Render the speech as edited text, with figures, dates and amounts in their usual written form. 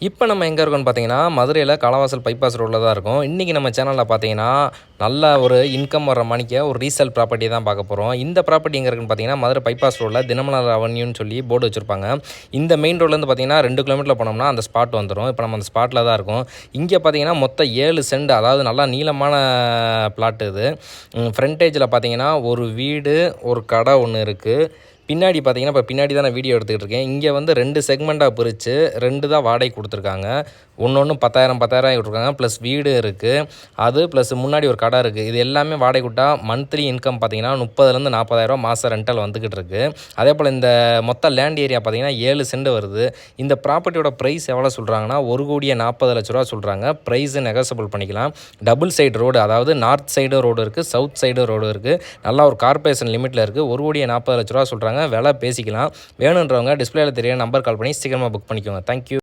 இப்போ நம்ம எங்கே இருக்கோம்னு பார்த்தீங்கன்னா, மதுரையில் காலவாசல் பைபாஸ் ரோட்ல தான் இருக்கோம். இன்றைக்கி நம்ம சேனலில் பார்த்தீங்கன்னா, நல்ல ஒரு இன்கம் வர மாணிக்க ஒரு ரீசேல் ப்ராப்பர்ட்டி தான் பார்க்க போகிறோம். இந்த ப்ராப்பர்ட்டி எங்கே இருக்குன்னு பார்த்தீங்கன்னா, மதுரை பைபாஸ் ரோட்ல தினமலர் அவென்யூன்னு சொல்லி போர்டு வச்சுருப்பாங்க. இந்த மெயின் ரோட்லேருந்து பார்த்தீங்கன்னா 2 கிலோமீட்டரில் போனோம்னா அந்த ஸ்பாட் வந்துடும். இப்போ நம்ம அந்த ஸ்பாட்டில் தான் இருக்கோம். இங்கே பார்த்தீங்கன்னா மொத்தம் 7 சென்ட், அதாவது நல்லா நீளமான பிளாட் இது. ஃப்ரண்டேஜில் பார்த்தீங்கன்னா ஒரு வீடு, ஒரு கடை ஒன்று இருக்குது. பின்னாடி பார்த்தீங்கன்னா, இப்போ பின்னாடி தான் நான் வீடியோ எடுத்துக்கிட்டு இருக்கேன். இங்கே வந்து 2 செக்மெண்ட்டாக பிரித்து 2 தான் வாடகைக்கு கொடுத்துருக்காங்க. ஒன்று 10,000 விட்ருக்காங்க. ப்ளஸ் வீடு இருக்குது, அது ப்ளஸ் முன்னாடி ஒரு கடை இருக்குது. இது எல்லாமே வாடகை விட்டா மந்த்லி இன்கம் பார்த்தீங்கன்னா 30,000 40,000 மாதம் ரெண்டல் வந்துக்கிட்டு இருக்குது. அதே போல் இந்த மொத்த லேண்ட் ஏரியா பார்த்தீங்கன்னா 7 சென்ட் வருது. இந்த ப்ராப்பர்ட்டியோட ப்ரைஸ் எவ்வளோ சொல்கிறாங்கன்னா 1,40,00,000 சொல்கிறாங்க. ப்ரைஸு நெகோசியபிள் பண்ணிக்கலாம். டபுள் சைடு ரோடு, அதாவது நார்த் சைடு ரோடு இருக்குது, சவுத் சைடு ரோடு இருக்குது. நல்லா ஒரு கார்பரேஷன் லிமிட்டில் இருக்குது. 1,40,00,000 சொல்கிறாங்க. விலை பேசிக்கலாம். வேணுன்றவங்க டிஸ்பிளேல தெரிய நம்பர் கால் பண்ணி சீக்கிரமாக புக் பண்ணிக்கோங்க. தேங்க்யூ.